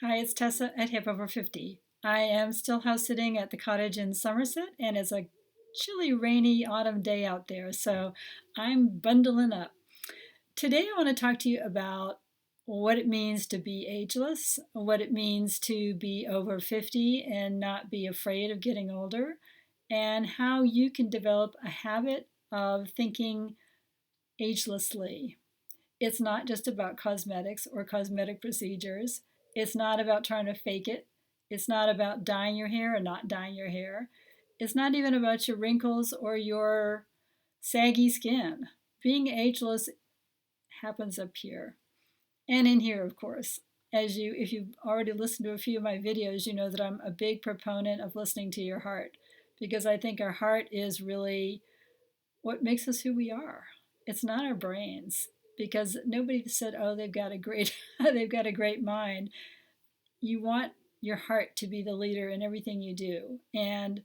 Hi, it's Tessa at Hip Over 50. I am still house sitting at the cottage in Somerset, and it's a chilly, rainy autumn day out there, so I'm bundling up. Today, I want to talk to you about what it means to be ageless, what it means to be over 50 and not be afraid of getting older, and how you can develop a habit of thinking agelessly. It's not just about cosmetics or cosmetic procedures. It's not about trying to fake it. It's not about dyeing your hair or not dyeing your hair. It's not even about your wrinkles or your saggy skin. Being ageless happens up here and in here, of course. If you've already listened to a few of my videos, you know that I'm a big proponent of listening to your heart because I think our heart is really what makes us who we are. It's not our brains because nobody said, "Oh, they've got a great they've got a great mind." You want your heart to be the leader in everything you do. And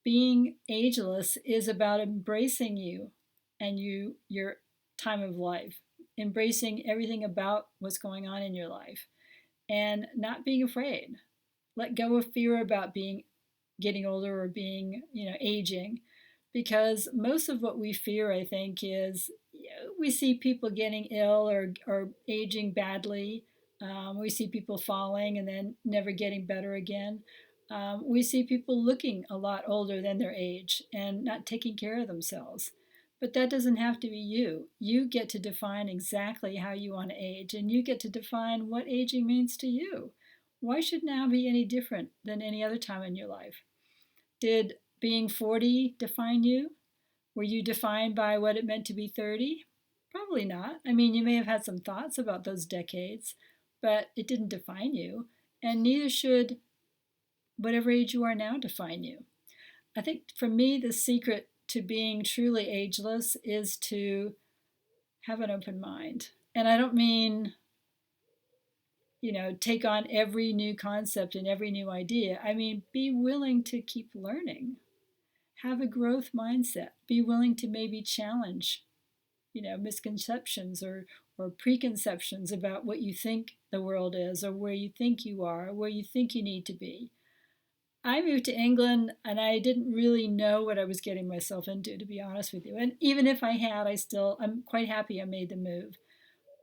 being ageless is about embracing you and your time of life, embracing everything about what's going on in your life and not being afraid. Let go of fear about being getting older or being, aging, because most of what we fear, I think, is we see people getting ill or aging badly. We see people falling and then never getting better again. We see people looking a lot older than their age and not taking care of themselves. But that doesn't have to be you. You get to define exactly how you want to age, and you get to define what aging means to you. Why should now be any different than any other time in your life? Did being 40 define you? Were you defined by what it meant to be 30? Probably not. I mean, you may have had some thoughts about those decades, but it didn't define you. And neither should whatever age you are now define you. I think for me, the secret to being truly ageless is to have an open mind. And I don't mean, take on every new concept and every new idea. I mean, be willing to keep learning. Have a growth mindset. Be willing to maybe challenge, misconceptions or preconceptions about what you think the world is or where you think you are or where you think you need to be. I moved to England and I didn't really know what I was getting myself into, to be honest with you. And even if I had, I'm quite happy I made the move.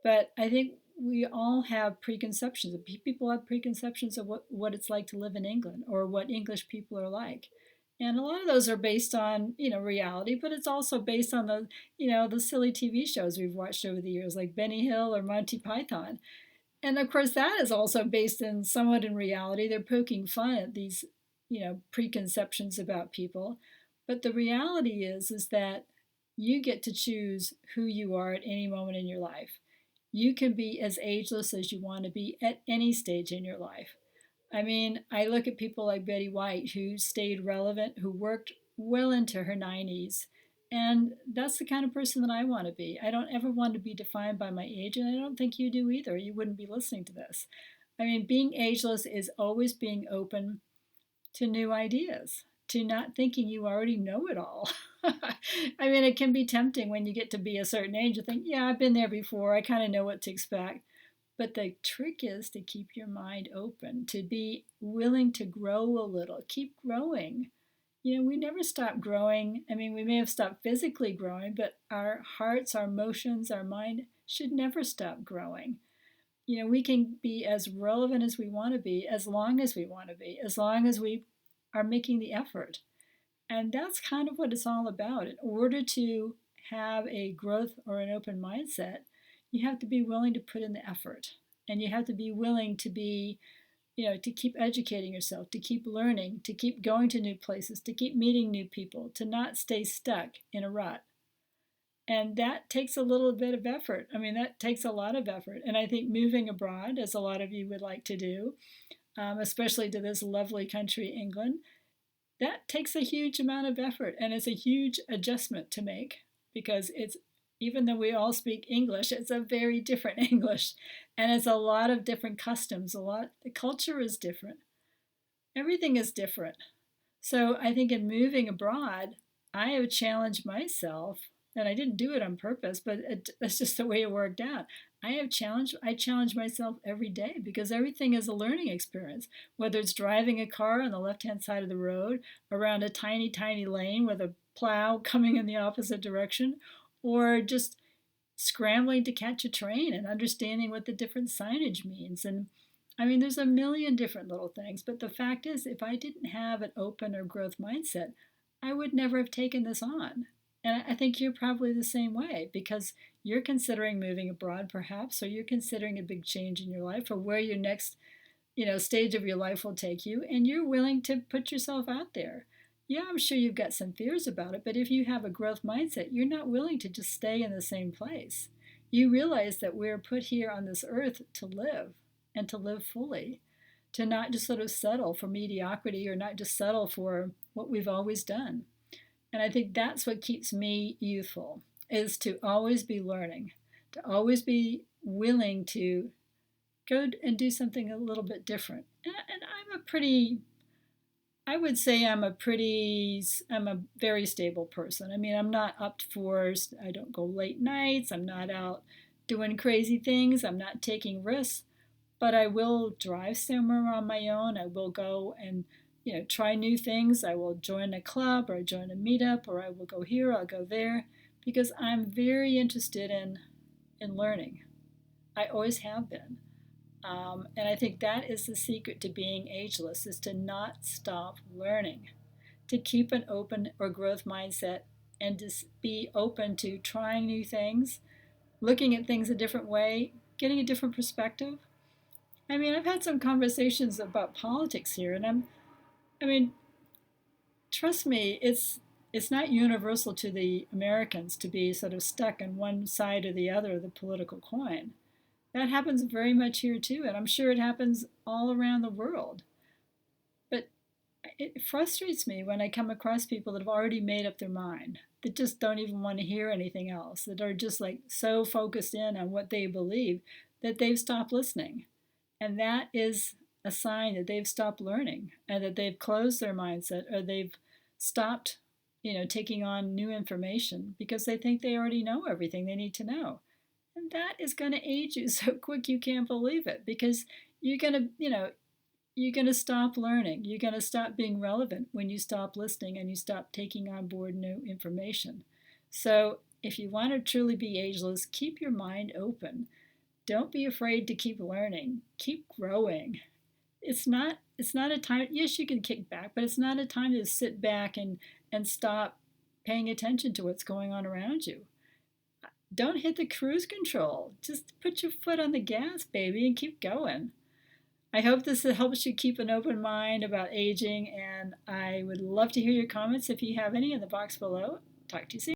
But I think we all have preconceptions. People have preconceptions of what it's like to live in England or what English people are like. And a lot of those are based on, reality, but it's also based on the silly TV shows we've watched over the years, like Benny Hill or Monty Python. And of course, that is also based in somewhat in reality. They're poking fun at these, preconceptions about people. But the reality is that you get to choose who you are at any moment in your life. You can be as ageless as you want to be at any stage in your life. I mean, I look at people like Betty White, who stayed relevant, who worked well into her 90s. And that's the kind of person that I want to be. I don't ever want to be defined by my age, and I don't think you do either. You wouldn't be listening to this. I mean, being ageless is always being open to new ideas, to not thinking you already know it all. I mean, it can be tempting when you get to be a certain age to think, yeah, I've been there before. I kind of know what to expect. But the trick is to keep your mind open, to be willing to grow a little, keep growing. We never stop growing. I mean, we may have stopped physically growing, but our hearts, our emotions, our mind should never stop growing. We can be as relevant as we want to be, as long as we want to be, as long as we are making the effort. And that's kind of what it's all about. In order to have a growth or an open mindset, you have to be willing to put in the effort. And you have to be willing to be, to keep educating yourself, to keep learning, to keep going to new places, to keep meeting new people, to not stay stuck in a rut. And that takes a little bit of effort. I mean, that takes a lot of effort. And I think moving abroad, as a lot of you would like to do, especially to this lovely country, England, that takes a huge amount of effort and it's a huge adjustment to make because it's even though we all speak English, it's a very different English and it's a lot of different customs. The culture is different. Everything is different. So I think in moving abroad, I have challenged myself, and I didn't do it on purpose, but that's just the way it worked out. I challenge myself every day because everything is a learning experience, whether it's driving a car on the left-hand side of the road around a tiny, tiny lane with a plow coming in the opposite direction, or just scrambling to catch a train and understanding what the different signage means. And I mean, there's a million different little things, but the fact is, if I didn't have an open or growth mindset, I would never have taken this on. And I think you're probably the same way because you're considering moving abroad, perhaps, or you're considering a big change in your life or where your next stage of your life will take you, and you're willing to put yourself out there. Yeah, I'm sure you've got some fears about it, but if you have a growth mindset, you're not willing to just stay in the same place. You realize that we're put here on this earth to live and to live fully, to not just sort of settle for mediocrity or not just settle for what we've always done. And I think that's what keeps me youthful, is to always be learning, to always be willing to go and do something a little bit different. And I would say I'm a very stable person. I mean, I'm not up for, I don't go late nights. I'm not out doing crazy things. I'm not taking risks, but I will drive somewhere on my own. I will go and, try new things. I will join a club or join a meetup, or I will go here, I'll go there, because I'm very interested in learning. I always have been. And I think that is the secret to being ageless, is to not stop learning, to keep an open or growth mindset and to be open to trying new things, looking at things a different way, getting a different perspective. I mean, I've had some conversations about politics here, and I mean, trust me, it's not universal to the Americans to be sort of stuck on one side or the other of the political coin. That happens very much here too, and I'm sure it happens all around the world. But it frustrates me when I come across people that have already made up their mind, that just don't even want to hear anything else, that are just like so focused in on what they believe that they've stopped listening. And that is a sign that they've stopped learning and that they've closed their mindset, or they've stopped, taking on new information because they think they already know everything they need to know. And that is going to age you so quick you can't believe it, because you're going to, you're going to stop learning. You're going to stop being relevant when you stop listening and you stop taking on board new information. So if you want to truly be ageless, keep your mind open. Don't be afraid to keep learning. Keep growing. It's not a time, yes, you can kick back, but it's not a time to sit back and stop paying attention to what's going on around you. Don't hit the cruise control. Just put your foot on the gas, baby, and keep going. I hope this helps you keep an open mind about aging, and I would love to hear your comments if you have any in the box below. Talk to you soon.